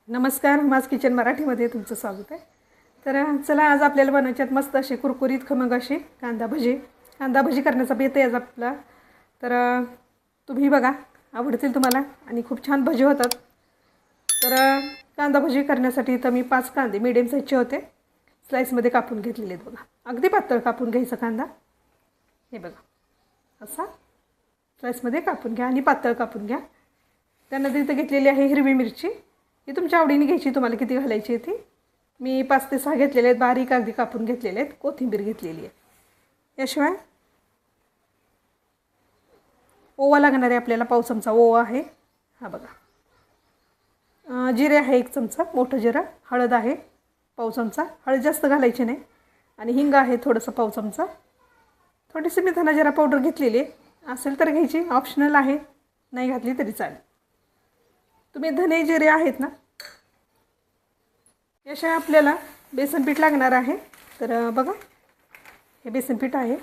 नमस्कार, माज किचन मराठीमध्ये तुमचं स्वागत आहे। तर चला आज आपल्याला बनवायच्यात मस्त अशी कुरकुरीत खमंग अशी कांदा भजी करण्याचा बेत आहे आज आपला। तर तुम्ही बघा, आवडतील तुम्हाला आणि खूप छान भजी होतात। तर कांदा भजी करण्यासाठी तर मी 5 कांदे मीडियम साईजचे होते स्लाइसमध्ये कापून घेतलेले आहेत बघा। अगदी पातळ कापून घ्यायचा कांदा, हे बघा असा स्लाइसमध्ये कापून घ्या आणि पातळ कापून घ्या। त्यानंतर इथं घेतलेली आहे हिरवी मिरची, ही तुमच्या आवडीने घ्यायची, तुम्हाला किती घालायची आहे ती। मी 5 ते 6 घेतलेले आहेत, बारीक अगदी कापून घेतलेले आहेत। कोथिंबीर घेतलेली आहे, याशिवाय ओवा लागणार आहे आपल्याला, पाव चमचा ओवा आहे हा बघा। जिरे आहे 1 चमचा मोठं जिरं, हळद आहे पाव चमचा, हळद जास्त घालायची नाही, आणि हिंग आहे थोडंसं पाव चमचा। थोडीशी मी धना जिरा पावडर घेतलेली आहे, असेल तर घ्यायची, ऑप्शनल आहे, नाही घातली तरी चालेल। तुम्ही धने जिरे आहेत ना। याशिवाय आपल्याला बेसन पीठ लागणार आहे। तर बघा, हे बेसन पीठ आहे,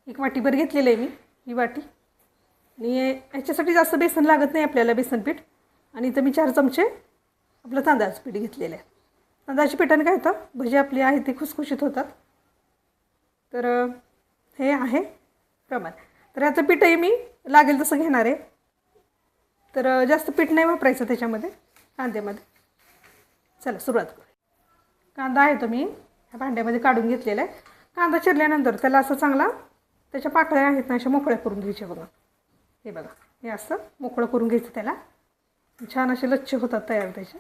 1 वाटीभर घेतलेलं आहे मी, ही वाटी। आणि याच्यासाठी जास्त बेसन लागत नाही आपल्याला, बेसन पीठ। आणि इथं मी 4 चमचे आपलं तांदळाचं पीठ घेतलेलं आहे। तांदळाच्या पिठाने काय होतं, भजी आपली आहे ती खुसखुशीत होतात। तर हे आहे प्रमाण। तर याचं पीठही मी लागेल तसं घेणार आहे, तर जास्त पीठ नाही वापरायचं त्याच्यामध्ये, कांद्यामध्ये। चला सुरुवात करू। कांदा आहे तो मी ह्या भांड्यामध्ये काढून घेतलेला आहे। कांदा चिरल्यानंतर त्याला असं चांगला, त्याच्या पाकळ्या आहेत ना अशा मोकळ्या करून घ्यायच्या बघा, हे बघा, हे असं मोकळं करून घ्यायचं त्याला, छान असे लच्छे होतात तयार त्याचे।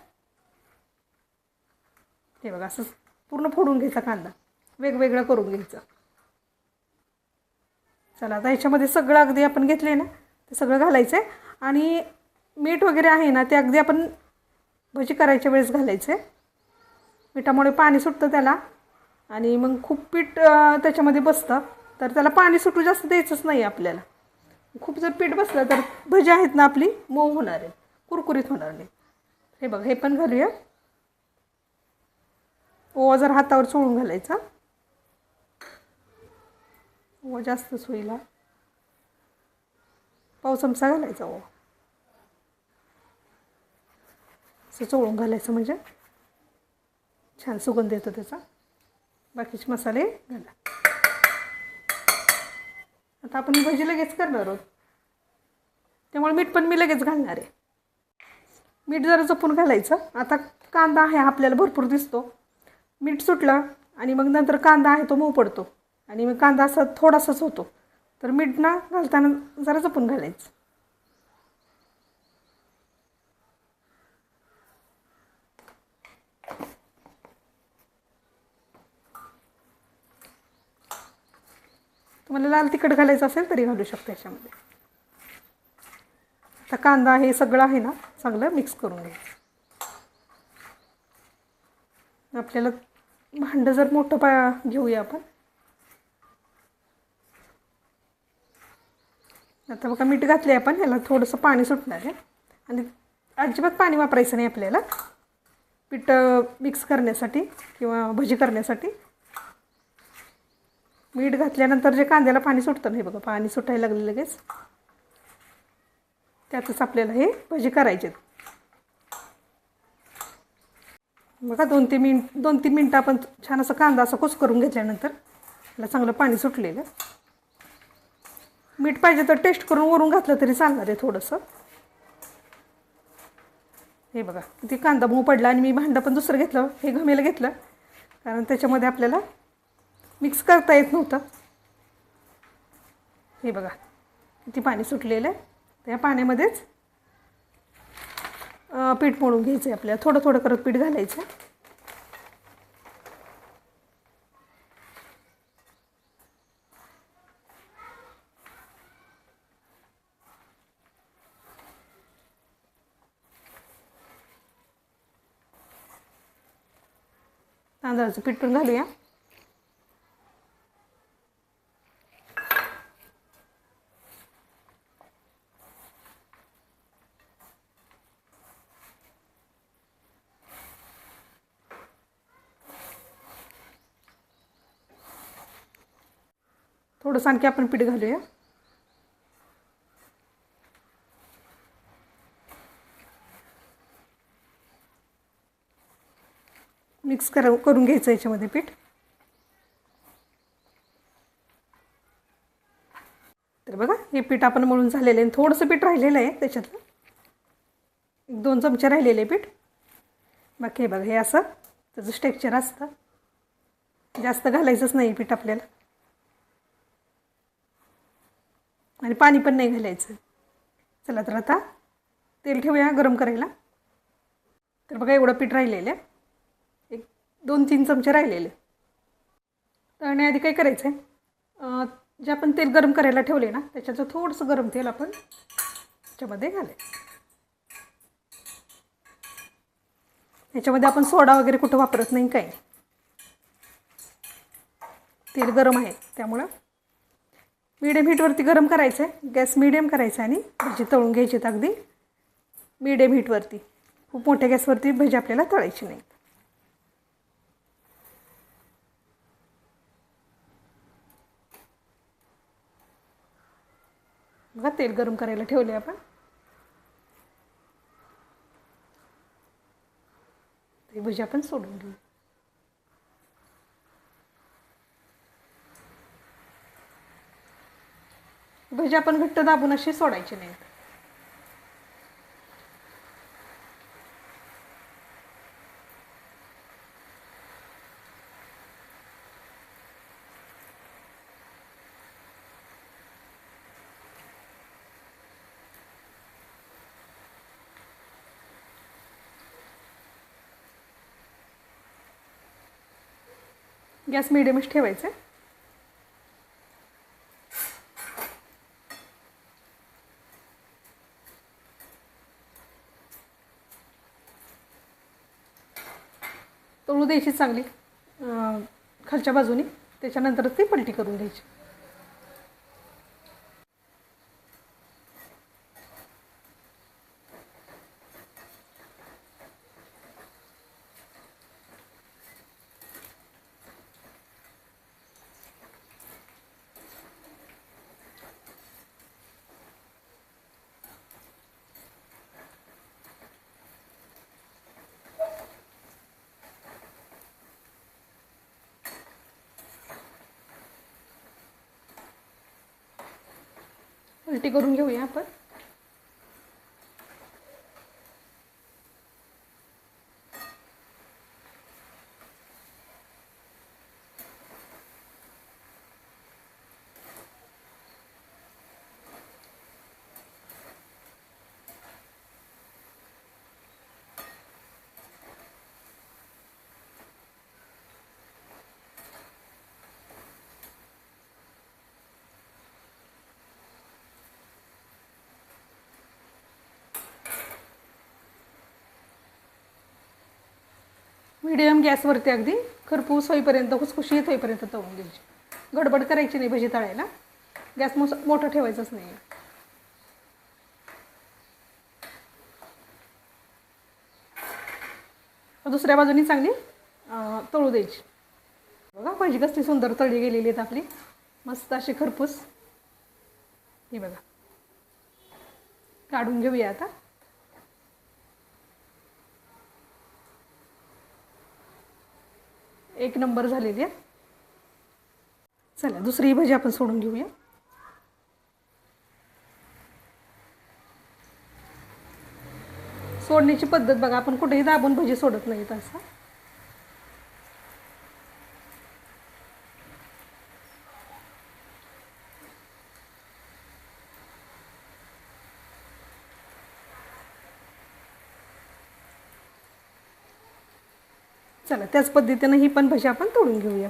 हे बघा असं पूर्ण फोडून घ्यायचा कांदा, वेगवेगळं करून घ्यायचं। चला आता ह्याच्यामध्ये सगळं अगदी आपण घेतले ना ते सगळं घालायचं आहे, आणि मीठ वगैरे आहे ना ते अगदी आपण भजी करायच्या वेळेस घालायचं आहे। मिठामुळे पाणी सुटतं त्याला, आणि मग खूप पीठ त्याच्यामध्ये बसतं, तर त्याला पाणी सुटू जास्त द्यायचंच नाही आपल्याला। खूप जर पीठ बसलं तर भजी आहेत ना आपली मऊ होणार आहे, कुरकुरीत होणार नाही। हे बघा, हे पण घालूया। ओवा जर हातावर चोळून घालायचा, ओवा जास्तच होईल, पाव चमचा घालायचा ओवा, असं चोळून घालायचं म्हणजे छान सुगंध येतो त्याचा। बाकीचे मसाले घाला। आता आपण भजी लगेच करणार आहोत, त्यामुळे मीठ पण मी लगेच घालणार आहे। मीठ जरा जपून घालायचं। आता कांदा आहे आपल्याला भरपूर दिसतो, मीठ सुटलं आणि मग नंतर कांदा आहे तो मऊ पडतो, आणि मग कांदा असा थोडासाच होतो, तर मीठ ना घालताना जरा जपून घालायचं। तुम्हाला लाल तिखट घालायचं असेल तरी घालू शकता याच्यामध्ये। आता कांदा हे सगळं आहे ना चांगलं मिक्स करून घ्यायचं। आपल्याला भांडं जर मोठं घेऊया आपण। आता बघा मीठ घातले आपण, ह्याला थोडंसं पाणी सुटणार आहे, आणि अजिबात पाणी वापरायचं नाही आपल्याला पीठ मिक्स करण्यासाठी किंवा भजी करण्यासाठी। मीठ घातल्यानंतर जे कांद्याला पाणी सुटतं नाही बघा, पाणी सुटायला लागलं लगेच, त्यातच आपल्याला हे भजी करायचे। बघा 2-3 मिनटं आपण छान असं कांदा असं कुस्करून घेतल्यानंतर त्याला चांगलं पाणी सुटलेलं। मीठ पाहिजे तर टेस्ट करून वरून घातलं तरी चालणार आहे थोडंसं। हे बघा किती कांदा मऊ पडला, आणि मी भांडं पण दुसरं घेतलं, हे घमेलं घेतलं, कारण त्याच्यामध्ये आपल्याला मिक्स करता येत नव्हतं। हे बघा किती पाणी सुटलेलं आहे, त्या पाण्यामध्येच पीठ मळून घ्यायचं आहे आपल्याला, थोडं थोडं करत पीठ घालायचं। तांदळाचं पीठ पण घालूया। थोडंसं आणखी आपण पीठ घालूया। मिक्स करून घ्यायचं याच्यामध्ये पीठ. तर बघा हे पीठ आपण मळून झालेलं आहे. थोडंसं पीठ राहिलेलं आहे त्याच्यातलं, 1-2 चमचे राहिलेले पीठ. बाकी हे बघा हे असं त्याचं टेक्स्चर असतं. जास्त घालायचंच नाही पीठ आपल्याला आणि पाणी पण नाही घालायचं. चला तर आता तेल ठेवूया गरम करायला. तर बघा एवढं पीठ राहिलेलं आहे, 1-2-3 चमचे राहिलेले. तळण्याआधी काय करायचं आहे, जे आपण तेल गरम करायला ठेवले ना त्याच्याचं थोडंसं गरम तेल आपण त्याच्यामध्ये घालायचं. याच्यामध्ये आपण सोडा वगैरे कुठं वापरत नाही, काही नाही. तेल गरम आहे त्यामुळं मीडियम हीटवरती गरम करायचं आहे. गॅस मीडियम करायचा आणि भजी तळून घ्यायची आहेत अगदी मीडियम हीटवरती. खूप मोठ्या गॅसवरती भजी आपल्याला तळायची नाहीत. बघा तेल गरम करायला ठेवले आपण. ते भजी आपण सोडून घेऊ. भजी आपण घट्ट दाबून अशी सोडायची नाहीत. गॅस मिडियमच ठेवायचा. तळू द्यायची चांगली खालच्या बाजूनी, त्याच्यानंतर ती पलटी करून घ्यायची. पलटी करून घेऊया आपण. मीडियम गॅसवरती अगदी खरपूस होईपर्यंत, खुसखुशीत होईपर्यंत तळून घ्यायची. गडबड करायची नाही भजी तळायला. गॅस मोठा ठेवायचाच नाही. दुसऱ्या बाजूनी चांगली तळू द्यायची. बघा भजी कसली सुंदर तळली गेलेली आहेत आपली, मस्त अशी खरपूस. ही बघा काढून घेऊया आता. एक नंबर झालेली आहे. चला दुसरी भजी आपण सोडून घेऊया. सोडण्याची पद्धत बघा, आपण कुठेही दाबून भजी सोडत नाहीत असं. चला त्याच पद्धतीने ही पण भजी आपण तळून घेऊया.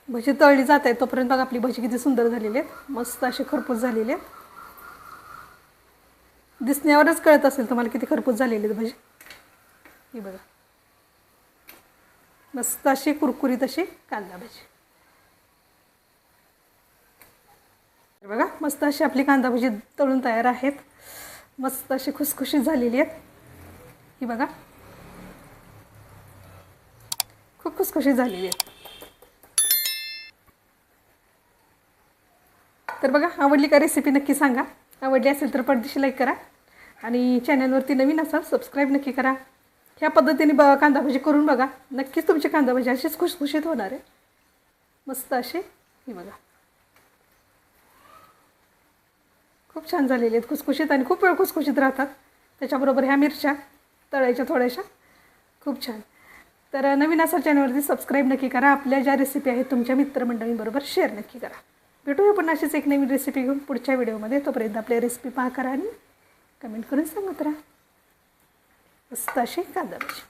भजी तळली जात आहे तोपर्यंत बघा आपली भजी किती सुंदर झालेली आहेत, मस्त अशी खरपूस झालेली आहेत. दिसण्यावरच कळत असेल तुम्हाला किती खरपूस झालेली आहेत भजी. ही बघा मस्त अशी कुरकुरीत अशी कांदा भजी. बघा मस्त अशी आपली कांदा भजी तळून तयार आहेत. मस्त अशी खुसखुशीत झालेली आहेत. ही बघा खूप खुसखुशीत झालेली आहेत. तर बघा आवडली का रेसिपी नक्की सांगा. आवडली असेल तर पटदिशी लाईक करा आणि चॅनलवरती नवीन असाल सबस्क्राईब नक्की करा. ह्या पद्धतीने कांदा भजी करून बघा. नक्कीच तुमची कांदा भजी अशीच खुसखुशीत होणार आहे. मस्त असे हे बघा खूप छान झालेले आहेत खुसखुशीत आणि खूप वेळ खुसखुशीत राहतात. त्याच्याबरोबर ह्या मिरच्या तळायच्या थोड्याशा खूप छान. तर नवीन असाल चॅनलवरती सबस्क्राईब नक्की करा. आपल्या ज्या रेसिपी आहेत तुमच्या मित्रमंडळींबरोबर शेअर नक्की करा. भेटूया पण अशीच एक नवीन रेसिपी घेऊन पुढच्या व्हिडिओमध्ये. तोपर्यंत आपल्या रेसिपी पहा करा आणि कमेंट करून सांगत राहा. मस्त अशी कांदा भजी.